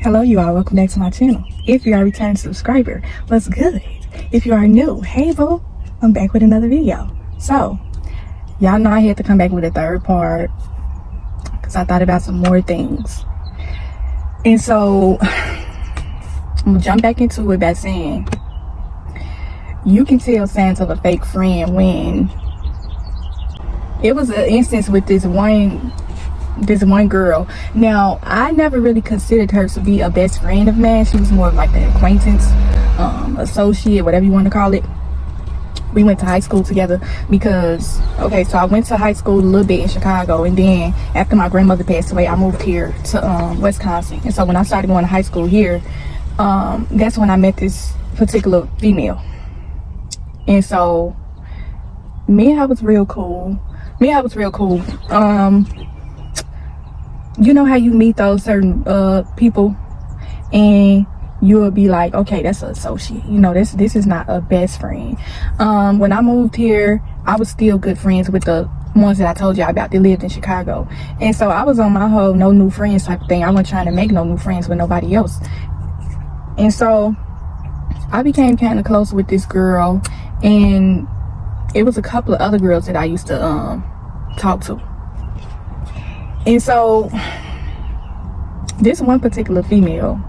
Hello you all, welcome back to my channel. If you are a returning subscriber, what's good? If you are new, hey boo, I'm back with another video. So y'all know I had to come back with a third part because I thought about some more things. And so I'm gonna jump back into it by saying you can tell signs of a fake friend when it was an instance with this one girl. Now, I never really considered her to be a best friend of mine. She was more of like an acquaintance, associate, whatever you want to call it. We went to high school together because, okay, so I went to high school a little bit in Chicago, and then after my grandmother passed away, I moved here to Wisconsin. And so when I started going to high school here, that's when I met this particular female. And so me and her was real cool. You know how you meet those certain people and you'll be like, okay, that's an associate, you know, this is not a best friend. When I moved here, I was still good friends with the ones that I told you about that lived in Chicago. And so I was on my whole no new friends type of thing. I wasn't trying to make no new friends with nobody else. And so I became kind of close with this girl, and it was a couple of other girls that I used to talk to. And so this one particular female,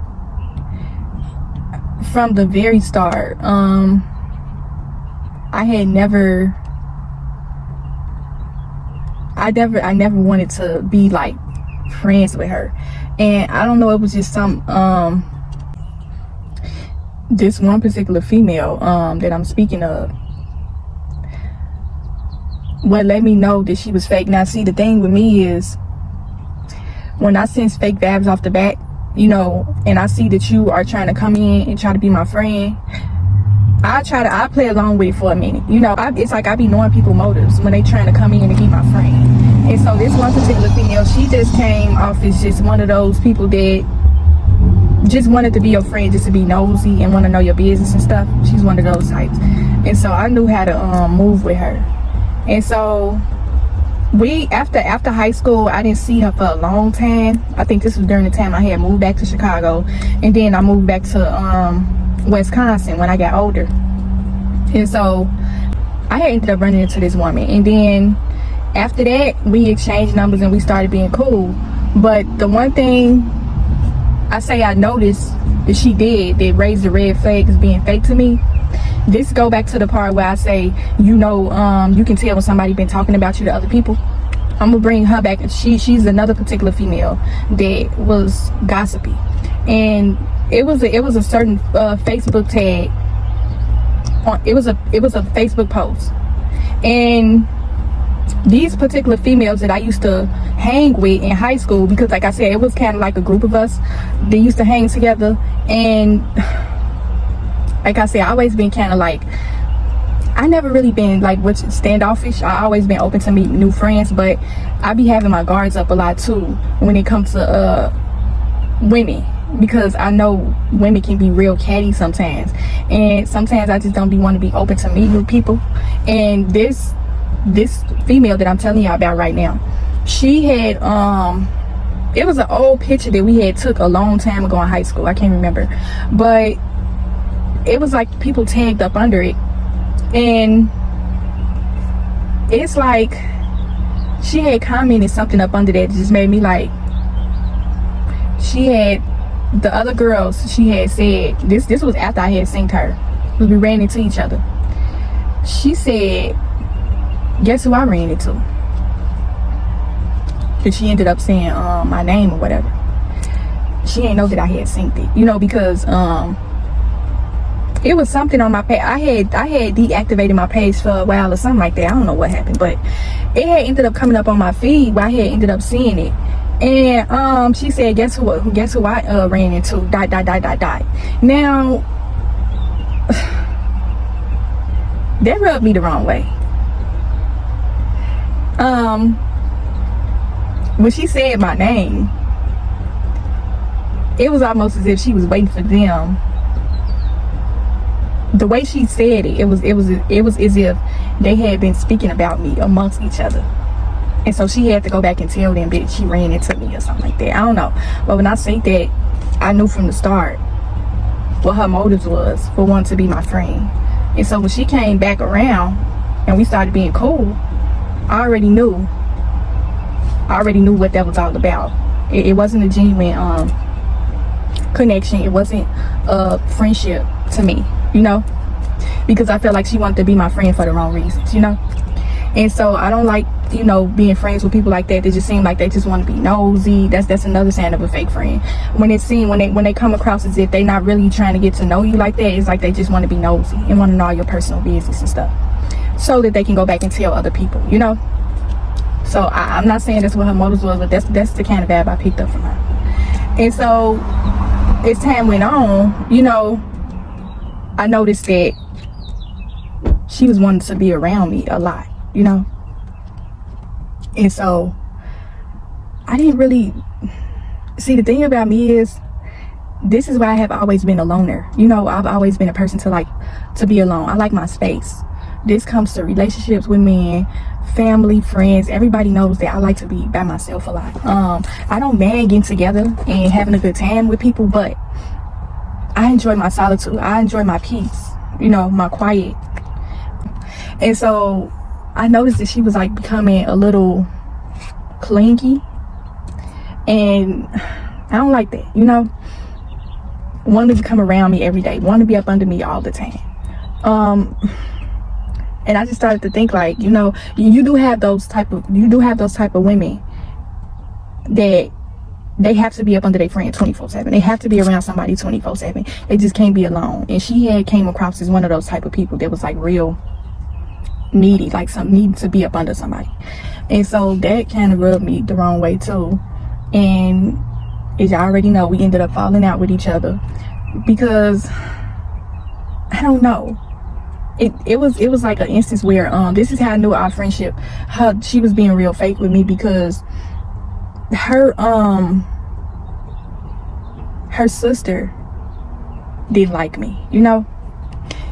from the very start, I never wanted to be like friends with her. And I don't know, it was just some this one particular female that I'm speaking of, what let me know that she was fake. Now see, the thing with me is, when I sense fake vibes off the bat, you know, and I see that you are trying to come in and try to be my friend, I play along with it for a minute. You know, it's like I be knowing people's motives when they trying to come in and be my friend. And so this one particular female, she just came off as just one of those people that just wanted to be your friend, just to be nosy and want to know your business and stuff. She's one of those types. And so I knew how to move with her. And so we, after high school, I didn't see her for a long time. I think this was during the time I had moved back to Chicago, and then I moved back to Wisconsin when I got older. And so I had ended up running into this woman, and then after that we exchanged numbers and we started being cool. But the one thing I noticed that she did that raised the red flag as being fake to me, this go back to the part where I say, you know, you can tell when somebody been talking about you to other people. I'm gonna bring her back. She's another particular female that was gossipy, and it was a certain Facebook tag. It was a Facebook post, and these particular females that I used to hang with in high school, because like I said, it was kind of like a group of us that used to hang together. And like I said, I always been kind of like, I never really been like standoffish. I always been open to meet new friends, but I be having my guards up a lot too when it comes to women, because I know women can be real catty sometimes, and sometimes I just don't want to be open to meet new people. And this female that I'm telling y'all about right now, she had it was an old picture that we had took a long time ago in high school. I can't remember, but it was like people tagged up under it, and it's like she had commented something up under that just made me like, she had, the other girls, she had said, this was after I had seen her, we ran into each other. She said, guess who I ran into? Because she ended up saying my name or whatever. She didn't know that I had synced it, you know, because it was something on my page. I had deactivated my page for a while or something like that. I don't know what happened, but it had ended up coming up on my feed where I had ended up seeing it. And she said, guess who I ran into? ... Now that rubbed me the wrong way. When she said my name, it was almost as if she was waiting for them. The way she said it, it was as if they had been speaking about me amongst each other. And so she had to go back and tell them that she ran into me or something like that. I don't know. But when I say that, I knew from the start what her motives was for wanting to be my friend. And so when she came back around and we started being cool, I already knew what that was all about. It wasn't a genuine connection. It wasn't a friendship to me, you know, because I felt like she wanted to be my friend for the wrong reasons, you know. And so I don't like, you know, being friends with people like that. They just seem like they just want to be nosy. That's another sign of a fake friend. When they come across as if they're not really trying to get to know you like that, it's like they just want to be nosy and want to know all your personal business and stuff, so that they can go back and tell other people, you know. So I'm not saying that's what her motives was, but that's the kind of vibe I picked up from her. And so as time went on, you know, I noticed that she was wanting to be around me a lot, you know. And so I didn't really see, the thing about me is, this is why I have always been a loner. You know, I've always been a person to be alone. I like my space. This comes to relationships with men, family, friends. Everybody knows that I like to be by myself a lot. I don't mind getting together and having a good time with people, but I enjoy my solitude. I enjoy my peace, you know, my quiet. And so I noticed that she was like becoming a little clingy, and I don't like that, you know. Wanted to come around me every day, wanted to be up under me all the time. And I just started to think, like, you know, you do have those type of women that they have to be up under their friend 24/7. They have to be around somebody 24/7. They just can't be alone. And she had came across as one of those type of people that was like real needy, like some need to be up under somebody. And so that kind of rubbed me the wrong way too. And as y'all already know, we ended up falling out with each other because I don't know. It was like an instance where this is how I knew our friendship. She was being real fake with me, because her sister didn't like me. You know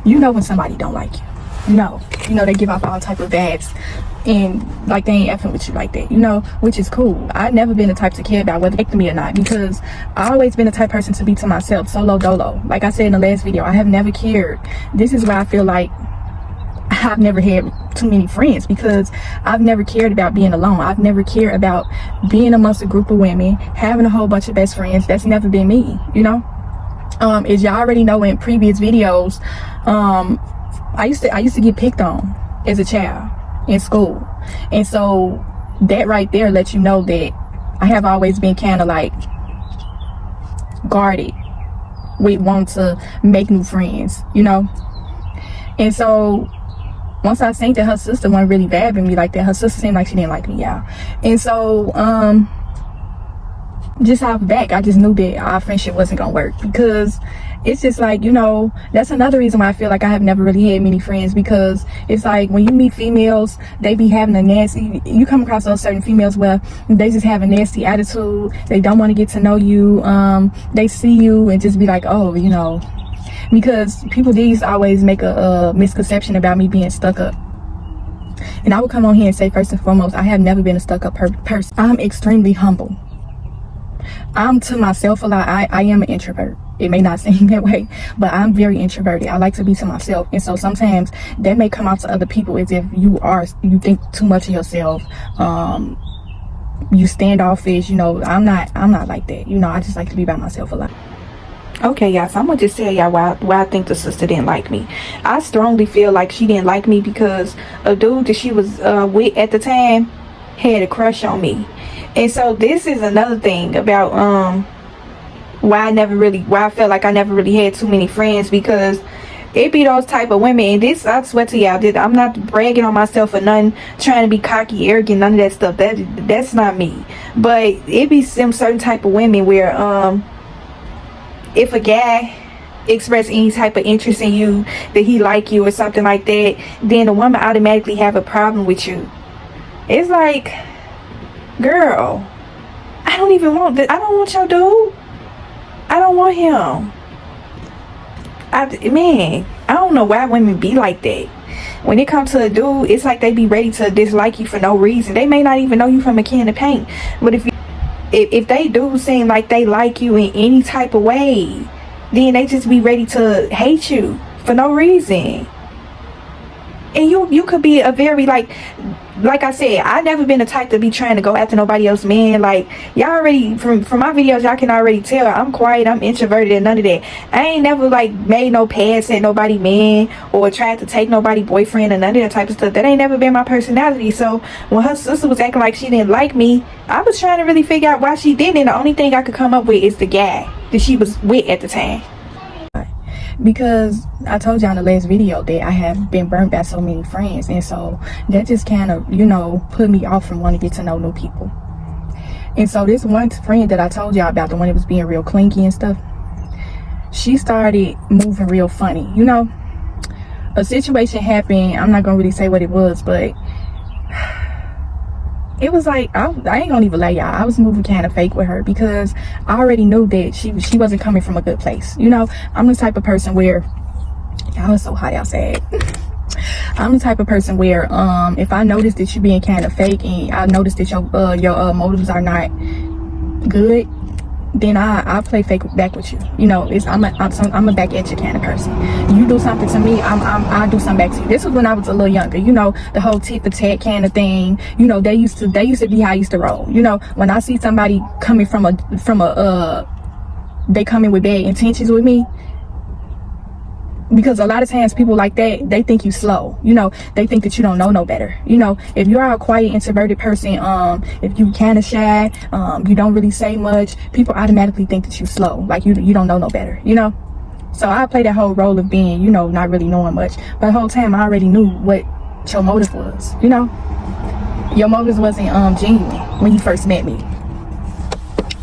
when somebody don't like you. You know they give off all type of vibes, and like they ain't effing with you like that, you know, which is cool. I've never been the type to care about whether they like me or not, because I always been the type person to be to myself, solo dolo. Like I said in the last video, I have never cared. This is why I feel like I've never had too many friends, because I've never cared about being alone. I've never cared about being amongst a group of women, having a whole bunch of best friends. That's never been me, you know. As y'all already know in previous videos, I used to get picked on as a child in school. And so that right there lets you know that I have always been kind of like guarded with wanting to make new friends, you know. And so once I seen that her sister wasn't really vibing me like that, her sister seemed like she didn't like me, y'all. And so just off the back, I just knew that our friendship wasn't gonna work, because it's just like, you know, that's another reason why I feel like I have never really had many friends, because it's like when you meet females, they be having a nasty, you come across those certain females where they just have a nasty attitude. They don't want to get to know you. They see you and just be like, oh, you know, because people these always make a misconception about me being stuck up. And I would come on here and say, first and foremost, I have never been a stuck up person. I'm extremely humble. I'm to myself a lot. I am an introvert. It may not seem that way, but I'm very introverted. I like to be to myself. And so sometimes that may come out to other people as if you think too much of yourself. You standoffish, you know. I'm not like that. You know, I just like to be by myself a lot. Okay, y'all, so I'm gonna just tell y'all why I think the sister didn't like me. I strongly feel like she didn't like me because a dude that she was with at the time had a crush on me. And so this is another thing about why I felt like I never really had too many friends, because it be those type of women, and this, I swear to y'all, I'm not bragging on myself or nothing, trying to be cocky, arrogant, none of that stuff. That's not me. But it be some certain type of women where if a guy express any type of interest in you, that he like you or something like that, then the woman automatically have a problem with you. It's like, girl, I don't want your dude. I don't want him. Man, I don't know why women be like that. When it comes to a dude, it's like they be ready to dislike you for no reason. They may not even know you from a can of paint, but if if they do seem like they like you in any type of way, then they just be ready to hate you for no reason. And you could be a very, like I said, I never been the type to be trying to go after nobody else, man. Like, y'all already, from my videos, y'all can already tell I'm quiet, I'm introverted, and none of that. I ain't never like made no pass at nobody man, or tried to take nobody boyfriend, or none of that type of stuff. That ain't never been my personality. So when her sister was acting like she didn't like me, I was trying to really figure out why she didn't, and the only thing I could come up with is the guy that she was with at the time. Because I told y'all in the last video that I have been burnt by so many friends, and so that just kind of, you know, put me off from wanting to get to know new people. And so this one friend that I told y'all about, the one that was being real clinky and stuff, she started moving real funny. You know, a situation happened, I'm not gonna really say what it was, but it was like, I ain't gonna even lie, y'all, I was moving kind of fake with her, because I already knew that she wasn't coming from a good place. You know, I'm the type of person where, y'all, it's so hot outside. I'm the type of person where if I notice that you're being kind of fake, and I notice that your motives are not good, then I play fake back with you. You know, I'm a back at you kind of person. You do something to me, I do something back to you. This was when I was a little younger. You know, the whole tit for tat kind of thing. You know, they used to be how I used to roll. You know, when I see somebody coming they come in with bad intentions with me, because a lot of times people like that, they think you slow. You know, they think that you don't know no better. You know, if you are a quiet, introverted person, if you kind of shy, you don't really say much, people automatically think that you slow, like you don't know no better. You know, so I play that whole role of being, you know, not really knowing much, but the whole time I already knew what your motive was. You know, your motives wasn't genuine when you first met me.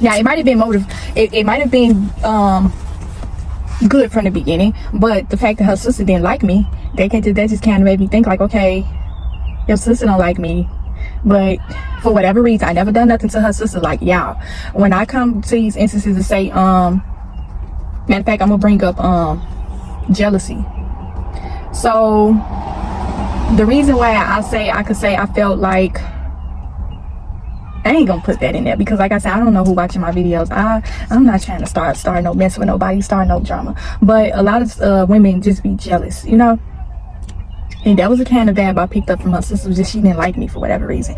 Now it might have been motive, it might have been good from the beginning, but the fact that her sister didn't like me, that just kind of made me think like, okay, your sister don't like me, but for whatever reason, I never done nothing to her sister. Like, y'all, when I come to these instances to say, matter of fact, I'm gonna bring up jealousy. So the reason why I could say I felt like, I ain't gonna put that in there, because like I said, I don't know who watching my videos. I'm not trying to start no mess with nobody, start no drama, but a lot of women just be jealous, you know. And that was the kind of vibe I picked up from her sister, just she didn't like me for whatever reason.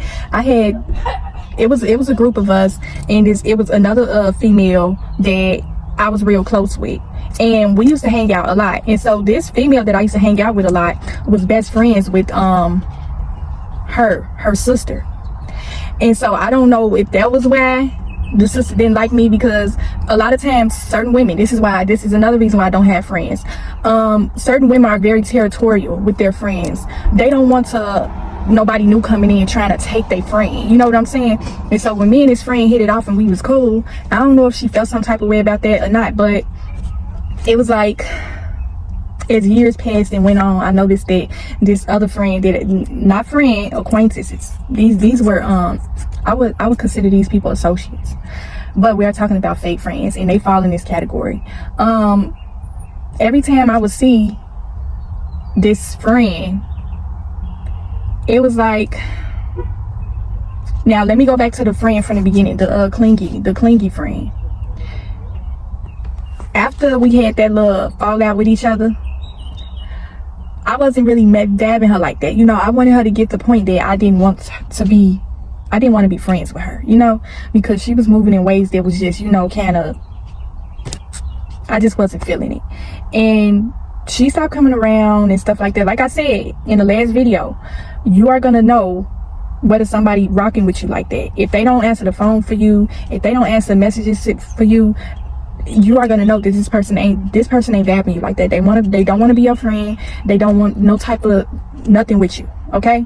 It was a group of us, and it was another female that I was real close with, and we used to hang out a lot. And so this female that I used to hang out with a lot was best friends with her sister. And so I don't know if that was why the sister didn't like me, because a lot of times certain women, this is another reason why I don't have friends. Certain women are very territorial with their friends. They don't want nobody new coming in trying to take their friend. You know what I'm saying? And so when me and his friend hit it off and we was cool, I don't know if she felt some type of way about that or not, but it was like, as years passed and went on, I noticed that this other friend not friend, acquaintances. These were I would consider these people associates, but we are talking about fake friends, and they fall in this category. Every time I would see this friend, it was like, now let me go back to the friend from the beginning, the clingy friend. After we had that little fallout with each other, I wasn't really dabbing her like that. You know, I wanted her to get the point that I didn't want to be friends with her, you know, because she was moving in ways that was just, you know, kind of, I just wasn't feeling it. And she stopped coming around and stuff like that. Like I said in the last video, you are going to know whether somebody rocking with you like that. If they don't answer the phone for you, if they don't answer messages for you, you are gonna know that this person ain't vibing you like that. They don't want to be your friend. They don't want no type of nothing with you. Okay,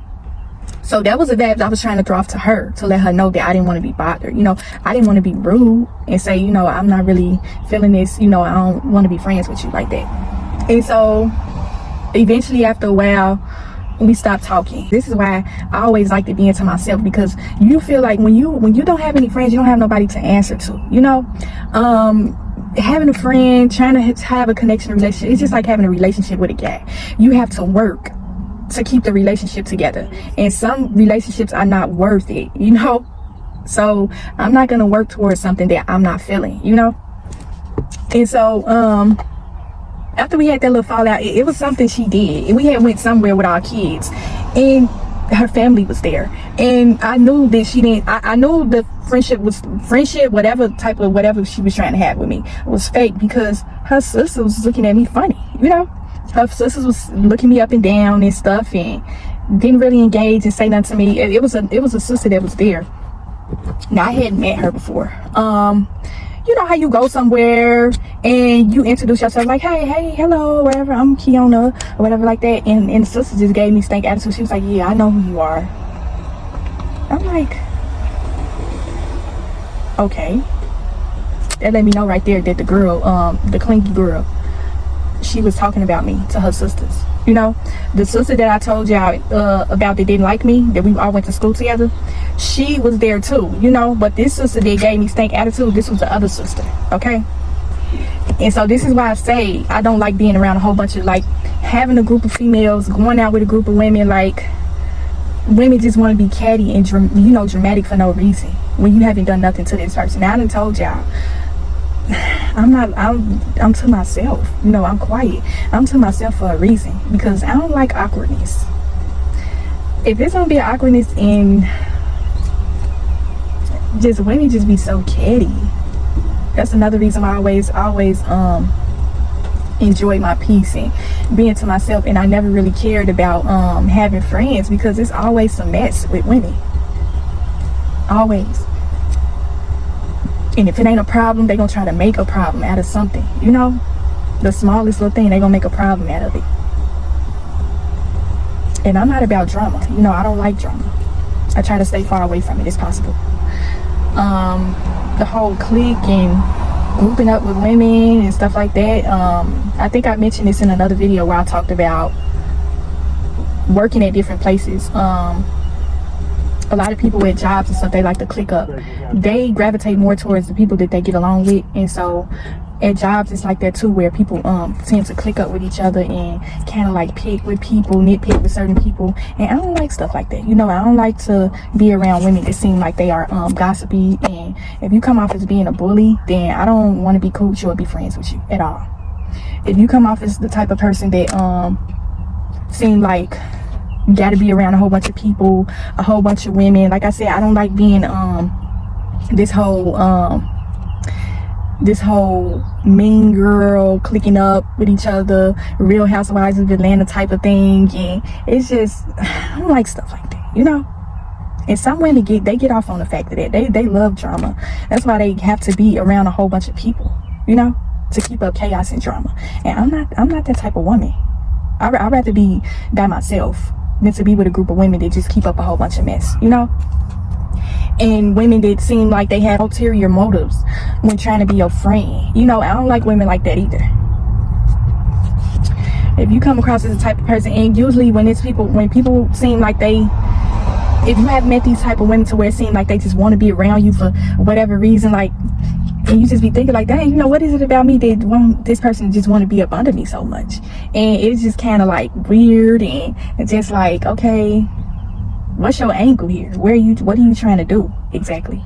so that was a vibe I was trying to throw off to her, to let her know that I didn't want to be bothered. You know, I didn't want to be rude and say, you know, I'm not really feeling this. You know, I don't want to be friends with you like that. And so eventually, after a while, we stopped talking. This is why I always like to be into myself, because you feel like when you don't have any friends, you don't have nobody to answer to. You know, having a friend, trying to have a connection, relationship, it's just like having a relationship with a guy. You have to work to keep the relationship together, and some relationships are not worth it, you know. So I'm not gonna work towards something that I'm not feeling, you know. And so after we had that little fallout, it was something she did. We had went somewhere with our kids, and her family was there, and I knew that she didn't. I knew the friendship, whatever she was trying to have with me was fake, because her sister was looking at me funny, you know. Her sisters was looking me up and down and stuff, and didn't really engage and say nothing to me. It was a sister that was there. Now, I hadn't met her before. You know how you go somewhere and you introduce yourself like, hey, hello, whatever, I'm Kiona, or whatever like that. And the sister just gave me stank attitude. She was like, yeah, I know who you are. I'm like, okay. That let me know right there that the girl, the clinky girl, she was talking about me to her sisters. You know, the sister that I told y'all about that didn't like me, that we all went to school together, she was there too, you know. But this sister that gave me stank attitude, this was the other sister, okay? And so this is why I say I don't like being around a whole bunch of, like, having a group of females, going out with a group of women. Like, women just want to be catty and dramatic for no reason when you haven't done nothing to this person. Now, I done told y'all, I'm to myself, you know. I'm quiet. I'm to myself for a reason, because I don't like awkwardness. If there's gonna be an awkwardness in just women just be so catty, that's another reason why I always enjoy my peace and being to myself. And I never really cared about having friends, because it's always some mess with women, always. And if it ain't a problem, they gonna try to make a problem out of something, you know. The smallest little thing, they gonna make a problem out of it. And I'm not about drama, you know. I don't like drama. I try to stay far away from it as possible. The whole clique and grouping up with women and stuff like that, I think I mentioned this in another video where I talked about working at different places. A lot of people with jobs and stuff, they like to click up. They gravitate more towards the people that they get along with. And so at jobs, it's like that too, where people tend to click up with each other and kind of like pick with people, nitpick with certain people. And I don't like stuff like that, you know. I don't like to be around women that seem like they are gossipy. And if you come off as being a bully, then I don't want to be cool with you or be friends with you at all. If you come off as the type of person that seem like you got to be around a whole bunch of people, a whole bunch of women. Like I said, I don't like being this whole mean girl clicking up with each other, Real Housewives of Atlanta type of thing. And it's just, I don't like stuff like that, you know. And some women get off on the fact of that. They love drama. That's why they have to be around a whole bunch of people, you know, to keep up chaos and drama. And I'm not that type of woman. I'd rather be by myself than to be with a group of women that just keep up a whole bunch of mess, you know. And women that seem like they have ulterior motives when trying to be your friend, you know. I don't like women like that either. If you come across as a type of person, and usually when people seem like if you have met these type of women to where it seems like they just want to be around you for whatever reason, like, and you just be thinking like, dang, you know, what is it about me that this person just want to be up under me so much? And it's just kind of like weird, and it's just like, okay, what's your angle here? What are you trying to do exactly?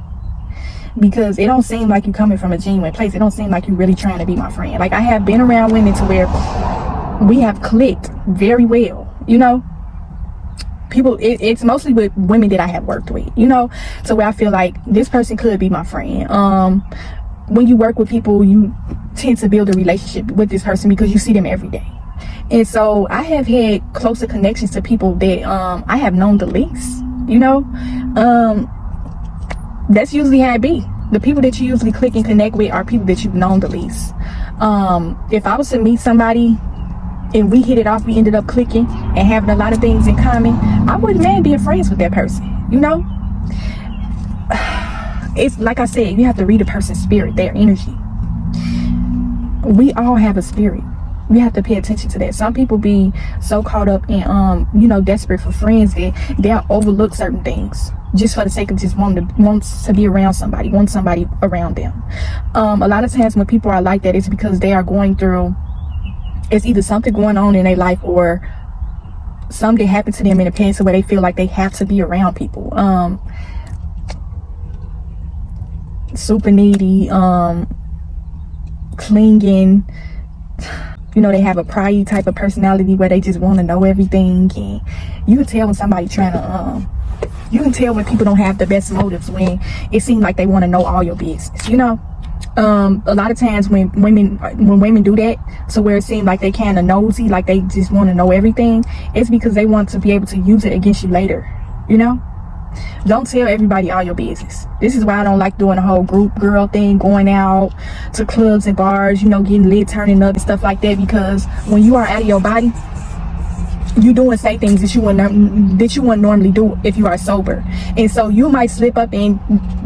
Because it don't seem like you coming from a genuine place. It don't seem like you really trying to be my friend. Like, I have been around women to where we have clicked very well, you know. It's mostly with women that I have worked with, you know, so where I feel like this person could be my friend. When you work with people, you tend to build a relationship with this person because you see them every day. And so I have had closer connections to people that I have known the least, you know. That's usually how it be. The people that you usually click and connect with are people that you've known the least. If I was to meet somebody and we hit it off, we ended up clicking and having a lot of things in common, I wouldn't mind being friends with that person, you know. It's like I said, you have to read a person's spirit, their energy. We all have a spirit. We have to pay attention to that. Some people be so caught up in desperate for friends that they'll overlook certain things just for the sake of just wanting to be around somebody, want somebody around them. A lot of times when people are like that, it's because they are going through, it's either something going on in their life or something happened to them in the past where they feel like they have to be around people. super needy, clinging. You know, they have a pridey type of personality where they just want to know everything. And you can tell when somebody trying to, you can tell when people don't have the best motives, when it seems like they want to know all your business, you know. A lot of times when women do that, so where it seems like they kind of nosy, like they just want to know everything, it's because they want to be able to use it against you later, you know. Don't tell everybody all your business. This is why I don't like doing the whole group girl thing, going out to clubs and bars, you know, getting lit, turning up and stuff like that, because when you are out of your body, you do and say things that you wouldn't normally do if you are sober. And so you might slip up and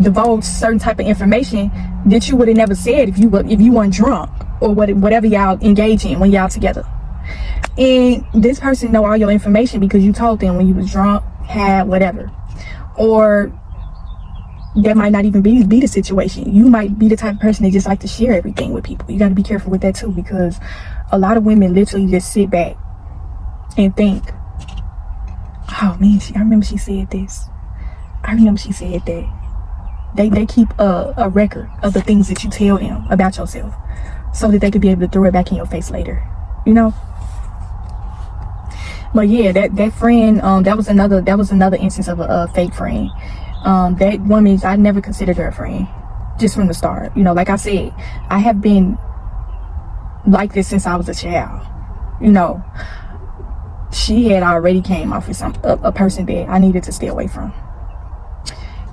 divulge certain type of information that you would have never said if you weren't drunk, or whatever y'all engage in when y'all together. And this person know all your information because you told them when you was drunk, had whatever. Or that might not even be the situation. You might be the type of person that just like to share everything with people. You got to be careful with that too, because a lot of women literally just sit back and think, oh man, I remember she said this, I remember she said that. They keep a record of the things that you tell them about yourself, so that they could be able to throw it back in your face later, you know. But yeah, that friend, that was another instance of a fake friend. That woman, I never considered her a friend, just from the start. You know, like I said, I have been like this since I was a child. You know, she had already came off as a person that I needed to stay away from,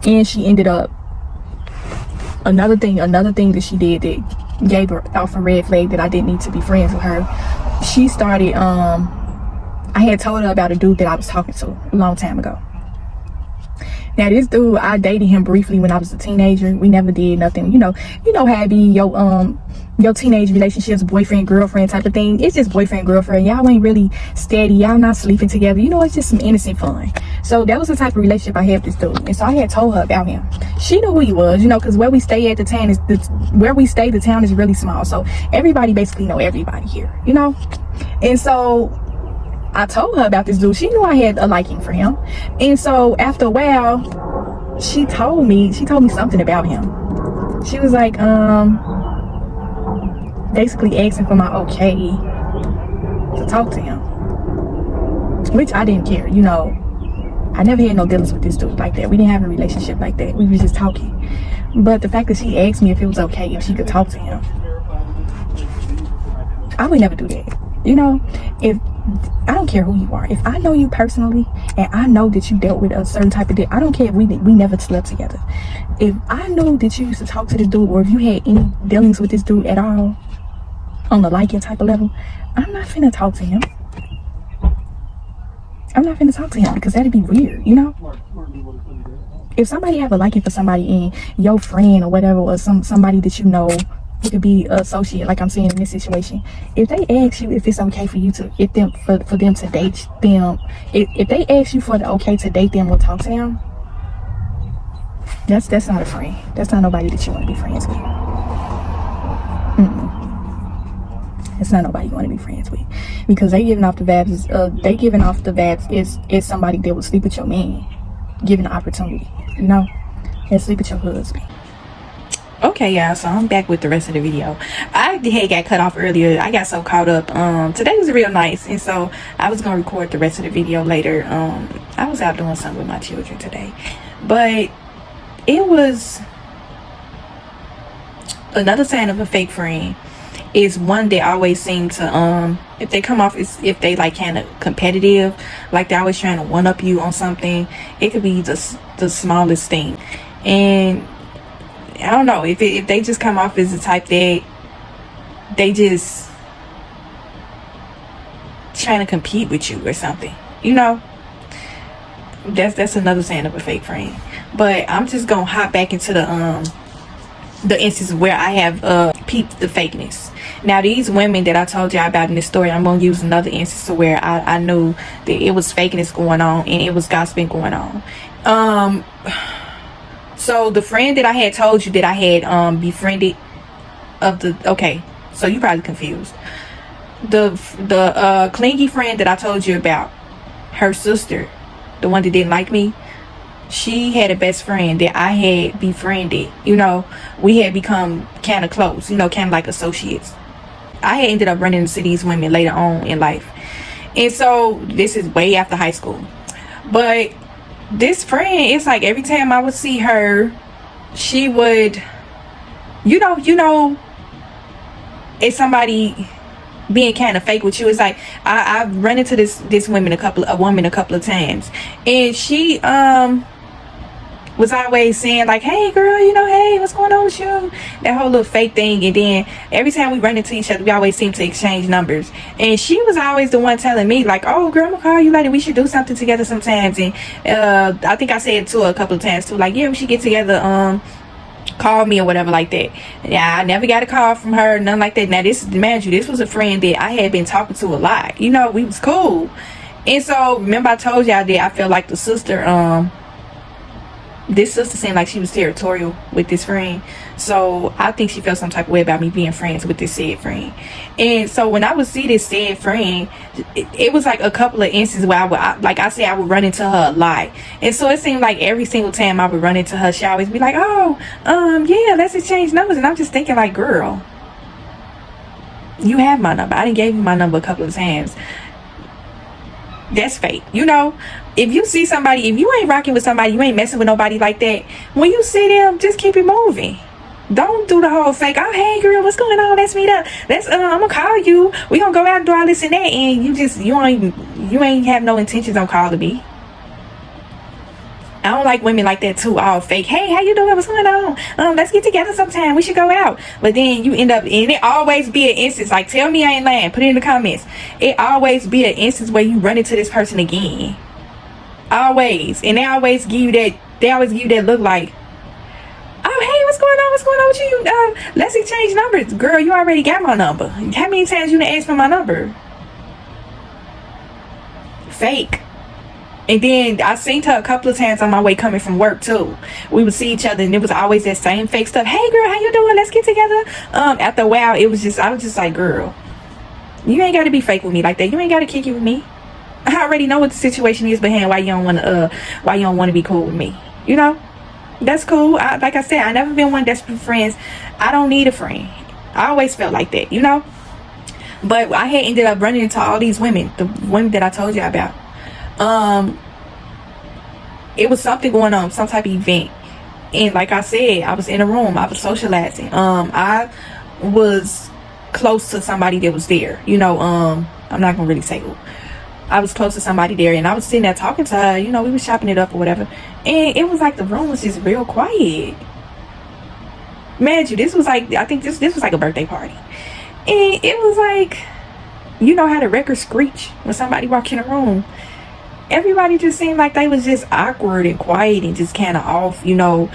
and she ended up, another thing that she did that gave her off a red flag that I didn't need to be friends with her. She started, I had told her about a dude that I was talking to a long time ago. Now this dude, I dated him briefly when I was a teenager. We never did nothing. You know how it be, your teenage relationships, boyfriend, girlfriend type of thing. It's just boyfriend, girlfriend. Y'all ain't really steady. Y'all not sleeping together. You know, it's just some innocent fun. So that was the type of relationship I had with this dude. And so I had told her about him. She knew who he was, you know, because where we stay at the town the town is really small. So everybody basically know everybody here, you know. And so I told her about this dude. She knew I had a liking for him. And so after a while, she told me something about him. She was like, basically asking for my okay to talk to him, which I didn't care. You know, I never had no dealings with this dude like that. We didn't have a relationship like that. We was just talking. But the fact that she asked me if it was okay if she could talk to him, I would never do that. You know, if I don't care who you are, if I know you personally and I know that you dealt with a certain type of deal, I don't care if we never slept together. If I know that you used to talk to this dude, or if you had any dealings with this dude at all on the liking type of level, I'm not finna talk to him. I'm not finna talk to him, because that'd be weird, you know. If somebody have a liking for somebody, and your friend or whatever, or somebody that you know, it could be an associate, like I'm saying in this situation, if they ask you if it's okay for you to, for them to date them, if they ask you for the okay to date them or talk to them, that's not a friend. That's not nobody that you want to be friends with. It's not nobody you want to be friends with, because they giving off the vibes. Is somebody that will sleep with your man, given the opportunity, you know, and sleep with your husband. Okay, y'all, so I'm back with the rest of the video. I had got cut off earlier. I got so caught up. Today was real nice, and so I was gonna record the rest of the video later. I was out doing something with my children today, but it was another sign of a fake friend is one that always seem to if they come off as if they like kind of competitive, like they're always trying to one up you on something. It could be just the smallest thing, and I don't know if they just come off as the type that they just trying to compete with you or something, you know. That's another sign of a fake friend. But I'm just gonna hop back into the instance where I have peeped the fakeness. Now these women that I told you about in this story, I'm gonna use another instance where I knew that it was fakeness going on and it was gossiping going on. So the friend that I had told you that I had befriended okay, so you probably confused. The clingy friend that I told you about, her sister, the one that didn't like me, she had a best friend that I had befriended. You know, we had become kind of close, you know, kind of like associates. I had ended up running into these women later on in life. And so this is way after high school. But this friend, it's like every time I would see her, she would, you know, it's somebody being kind of fake with you. It's like I've run into this woman a couple of times, and she was always saying like, hey girl, you know, hey, what's going on with you, that whole little fake thing. And then every time we run into each other, we always seem to exchange numbers, and she was always the one telling me like, oh girl, I'm gonna call you later, we should do something together sometimes. And I think I said to her a couple of times too, like, yeah, we should get together, call me or whatever like that. Yeah, I never got a call from her, nothing like that. Now this, mind you, this was a friend that I had been talking to a lot, you know, we was cool. And so remember I told y'all that I felt like the sister, this sister seemed like she was territorial with this friend. So I think she felt some type of way about me being friends with this said friend. And so when I would see this said friend, it was like a couple of instances where I would run into her a lot. And so it seemed like every single time I would run into her, she always be like, oh, yeah, let's exchange numbers. And I'm just thinking like, girl, you have my number. I done gave you my number a couple of times. That's fake, you know. If you see somebody, if you ain't rocking with somebody, you ain't messing with nobody like that, when you see them, just keep it moving. Don't do the whole fake, oh hey girl, what's going on, let's meet up, I'm gonna call you, we gonna go out and do all this and that, and you ain't have no intentions on calling me. I don't like women like that too, all fake. Hey, how you doing? What's going on? Let's get together sometime. We should go out. But then you end up, and it always be an instance, like, tell me I ain't lying. Put it in the comments. It always be an instance where you run into this person again. Always. And they always give you that look like, oh, hey, what's going on? What's going on with you? Let's exchange numbers. Girl, you already got my number. How many times you done asked for my number? Fake. And then I seen her a couple of times on my way coming from work too. We would see each other and it was always that same fake stuff. Hey girl, how you doing? Let's get together. After a while, I was just like, girl, you ain't gotta be fake with me like that. You ain't gotta kick it with me. I already know what the situation is behind why you don't wanna be cool with me. You know? That's cool. Like I said, I never been one desperate for friends. I don't need a friend. I always felt like that, you know? But I had ended up running into all these women, the women that I told you about. It was something going on, some type of event, and like I said, I was in a room, I was socializing. I was close to somebody that was there, you know. I'm not gonna really say who. I was close to somebody there, and I was sitting there talking to her, you know, we was chopping it up or whatever, and it was like the room was just real quiet. Man, this was like, I think this was like a birthday party, and it was like, you know how the record screech when somebody walk in a room. Everybody just seemed like they was just awkward and quiet and just kind of off, you know,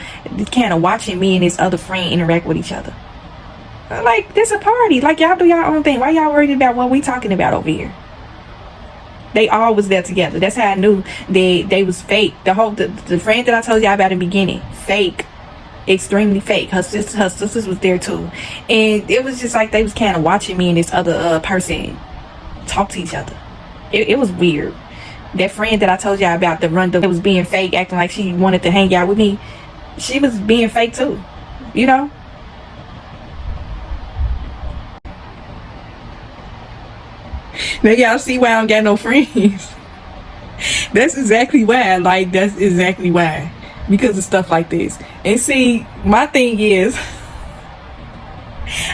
kind of watching me and this other friend interact with each other. Like, this a party. Like, y'all do y'all own thing. Why y'all worried about what we talking about over here? They all was there together. That's how I knew they was fake. The friend that I told y'all about in the beginning, fake. Extremely fake. Her sisters was there too. And it was just like they was kind of watching me and this other person talk to each other. It was weird. That friend that I told y'all about, that was being fake, acting like she wanted to hang out with me, she was being fake too, you know. Now y'all see why I don't got no friends. That's exactly why. Like, that's exactly why, because of stuff like this. And see, my thing is,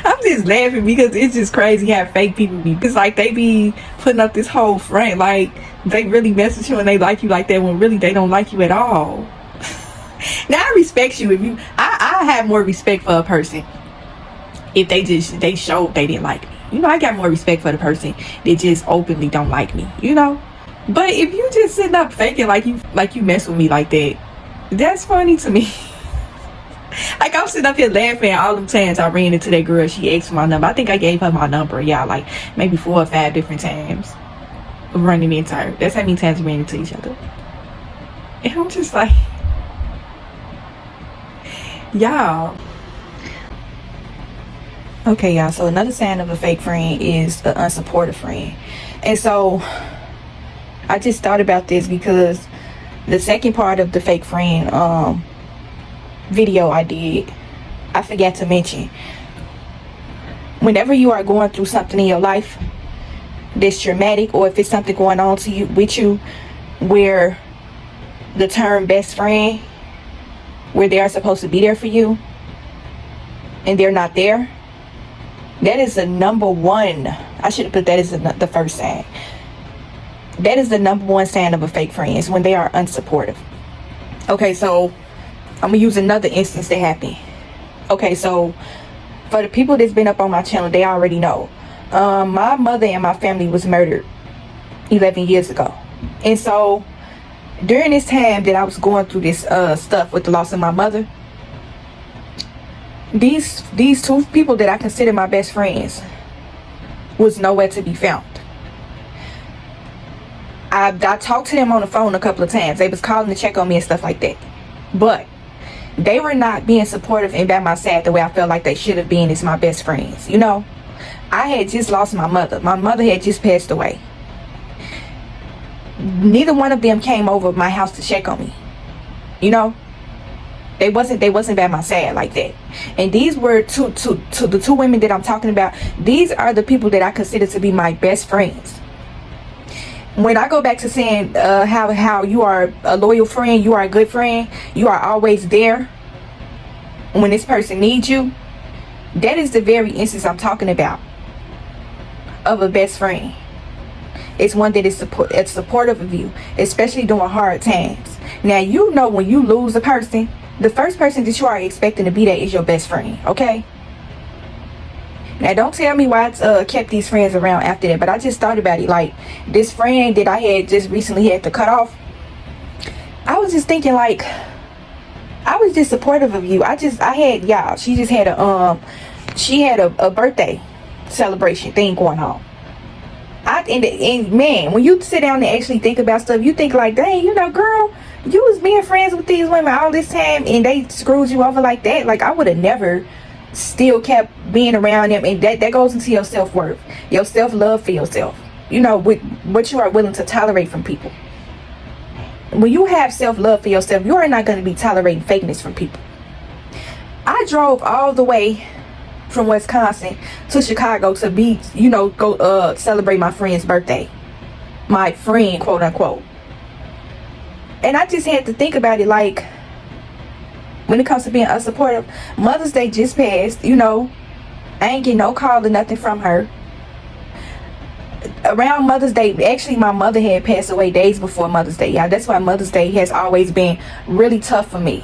I'm just laughing because it's just crazy how fake people be. It's like they be putting up this whole front like they really mess with you and they like you like that, when really they don't like you at all. Now I respect you if you, I have more respect for a person if they showed they didn't like me. You know, I got more respect for the person that just openly don't like me, you know. But if you just sitting up faking like you mess with me like that, that's funny to me. Like, I'm sitting up here laughing all them times I ran into that girl. She asked for my number. I think I gave her my number, yeah, like maybe 4 or 5 different times of running into her. That's how many times we ran into each other. And I'm just like, y'all. Okay, y'all, so another sign of a fake friend is an unsupportive friend. And so I just thought about this because The second part of the fake friend video I did, I forgot to mention, whenever you are going through something in your life that's traumatic, or if it's something going on to you with you where the term best friend, where they are supposed to be there for you and they're not there, that is the number one, I should have put that as the first sign. That is the number one sign of a fake friend, is when they are unsupportive. Okay, so I'm gonna use another instance that happened. Okay, so for the people that's been up on my channel, they already know. My mother and my family was murdered 11 years ago. And so during this time that I was going through this stuff with the loss of my mother, these two people that I consider my best friends was nowhere to be found. I talked to them on the phone a couple of times. They was calling to check on me and stuff like that. But they were not being supportive and by my side the way I felt like they should have been as my best friends. You know, I had just lost my mother. My mother had just passed away. Neither one of them came over my house to check on me. You know, they wasn't by my side like that. And these were the two women that I'm talking about. These are the people that I consider to be my best friends. When I go back to saying how you are a loyal friend, you are a good friend, you are always there when this person needs you, that is the very instance I'm talking about of a best friend. It's one that is supportive of you, especially during hard times. Now, you know, when you lose a person, the first person that you are expecting to be there is your best friend, okay? Now, don't tell me why I kept these friends around after that, but I just thought about it. Like, this friend that I had just recently had to cut off, I was just thinking, like, I was just supportive of you. She just had a birthday celebration thing going on. And man, when you sit down and actually think about stuff, you think like, dang, you know, girl, you was being friends with these women all this time and they screwed you over like that. Like, I would have never still kept being around them. And that goes into your self-worth, your self-love for yourself, you know, with what you are willing to tolerate from people. When you have self-love for yourself, you are not going to be tolerating fakeness from people. I drove all the way from Wisconsin to Chicago to be, you know, go celebrate my friend's birthday. My friend, quote unquote. And I just had to think about it, like, when it comes to being unsupportive, Mother's Day just passed, you know, I ain't getting no call or nothing from her. Around Mother's Day, actually my mother had passed away days before Mother's Day, y'all. That's why Mother's Day has always been really tough for me.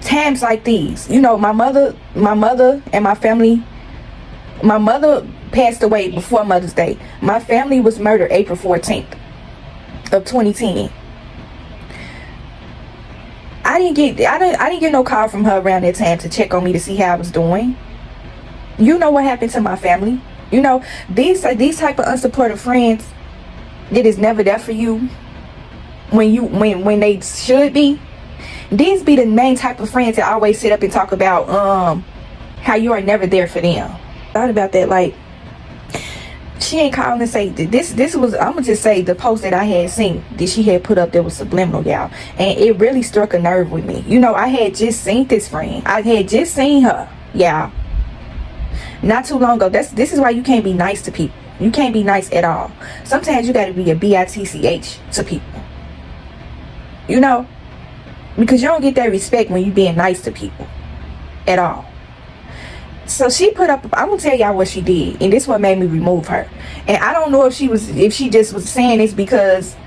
Times like these, you know, my mother and my family, my mother passed away before Mother's Day. My family was murdered April 14th of 2010. I didn't get no call from her around that time to check on me to see how I was doing. You know what happened to my family. You know, these type of unsupportive friends that is never there for you when they should be. These be the main type of friends that always sit up and talk about how you are never there for them. Thought about that, like, she ain't calling and say this was, I'm gonna just say, the post that I had seen that she had put up that was subliminal, y'all, and it really struck a nerve with me. You know, I had just seen this friend. I had just seen her, y'all, not too long ago. This is why you can't be nice to people. You can't be nice at all. Sometimes you gotta be a bitch to people, you know, because you don't get that respect when you being nice to people at all. So she put up, I'm gonna tell y'all what she did, and this is what made me remove her. And I don't know if she just was saying this because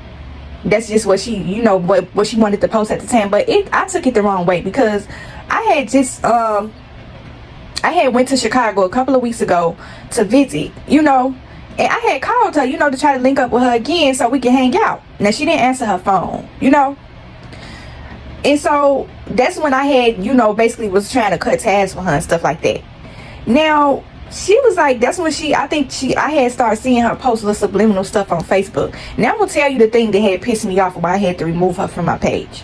that's just what she, you know, what she wanted to post at the time. But I took it the wrong way, because I had went to Chicago a couple of weeks ago to visit, you know, and I had called her, you know, to try to link up with her again so we could hang out. Now, she didn't answer her phone, you know. And so that's when I had, you know, basically was trying to cut ties with her and stuff like that. Now, she was like, that's when I had started seeing her post the subliminal stuff on Facebook. Now I'm gonna tell you the thing that had pissed me off, why I had to remove her from my page.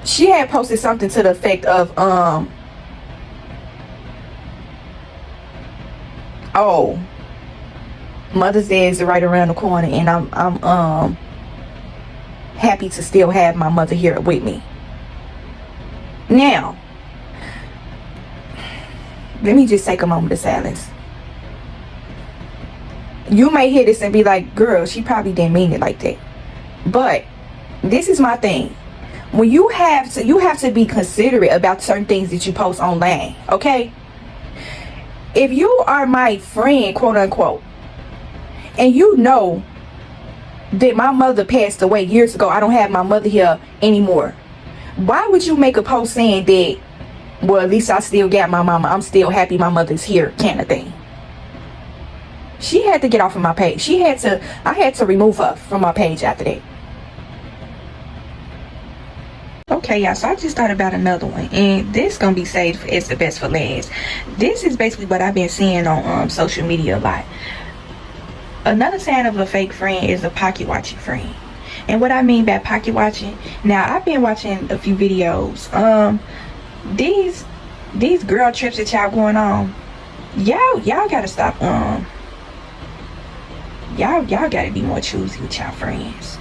She had posted something to the effect of, oh, Mother's Day is right around the corner, and happy to still have my mother here with me. Now, let me just take a moment of silence. You may hear this and be like, girl, she probably didn't mean it like that. But this is my thing. When you have to be considerate about certain things that you post online, okay? If you are my friend, quote unquote, and you know that my mother passed away years ago, I don't have my mother here anymore, why would you make a post saying that, well, at least I still got my mama, I'm still happy my mother's here, kind of thing? She had to get off of my page. I had to remove her from my page after that. Okay, y'all, so I just thought about another one, and this gonna be saved as the best for last. This is basically what I've been seeing on social media a lot. Another sign of a fake friend is a pocket watching friend. And what I mean by pocket watching, now I've been watching a few videos. These girl trips that y'all going on, y'all gotta stop. Y'all gotta be more choosy with y'all friends.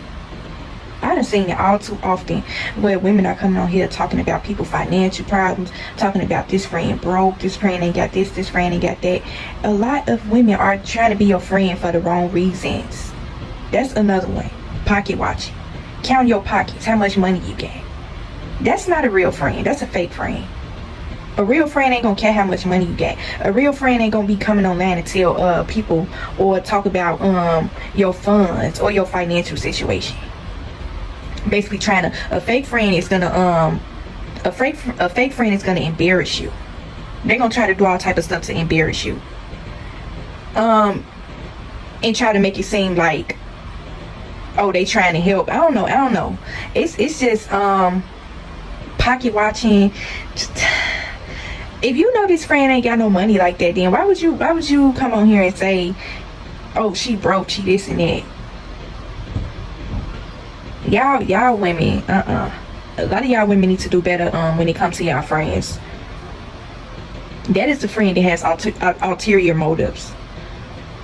I done seen it all too often where women are coming on here talking about people's financial problems, talking about this friend broke, this friend ain't got this friend ain't got that. A lot of women are trying to be your friend for the wrong reasons. That's another one. Pocket watching. Count your pockets, how much money you got. That's not a real friend. That's a fake friend. A real friend ain't gonna care how much money you got. A real friend ain't gonna be coming online and tell people or talk about your funds or your financial situation. Basically a fake friend is gonna a fake friend is gonna embarrass you. They're gonna try to do all type of stuff to embarrass you. And try to make it seem like, oh, they trying to help. I don't know. It's just pocket watching. If you know this friend ain't got no money like that, then why would you come on here and say, oh, she broke, she this and that? Y'all women, a lot of y'all women need to do better when it comes to y'all friends. That is the friend that has ulterior motives.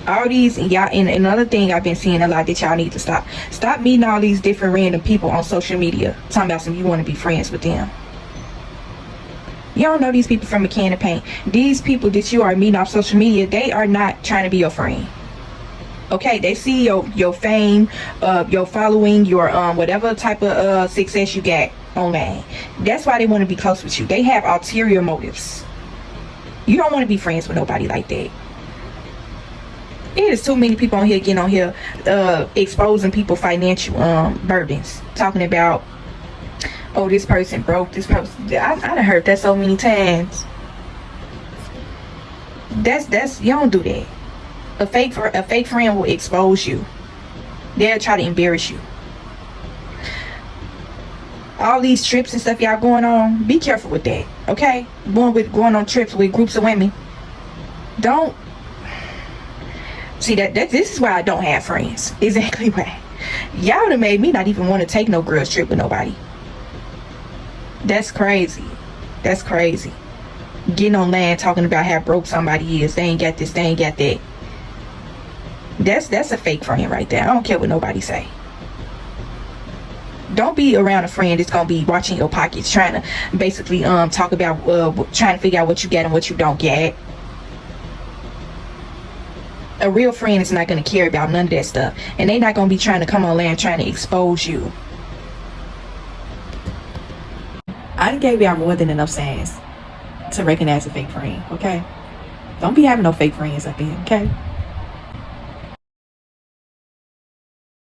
All these, y'all, and another thing I've been seeing a lot that y'all need to stop meeting all these different random people on social media talking about you want to be friends with them. You don't know these people from a can of paint. These people that you are meeting off social media, they are not trying to be your friend. Okay, they see your fame, your following, your whatever type of success you got online. That's why they want to be close with you. They have ulterior motives. You don't want to be friends with nobody like that. There's too many people on here getting on here exposing people financial burdens, talking about, oh, this person broke, this person. I done heard that so many times. That's you don't do that. A fake friend will expose you. They'll try to embarrass you. All these trips and stuff y'all going on, be careful with that, okay? Going on trips with groups of women. Don't see that this is why I don't have friends. Exactly why. Y'all done made me not even want to take no girls trip with nobody. That's crazy. That's crazy. Getting on land talking about how broke somebody is. They ain't got this, they ain't got that. That's a fake friend right there. I don't care what nobody say. Don't be around a friend that's gonna be watching your pockets, trying to basically talk about trying to figure out what you get and what you don't get. A real friend is not gonna care about none of that stuff, and they not gonna be trying to come on land trying to expose you. I done gave y'all more than enough signs to recognize a fake friend, okay? Don't be having no fake friends up there, okay?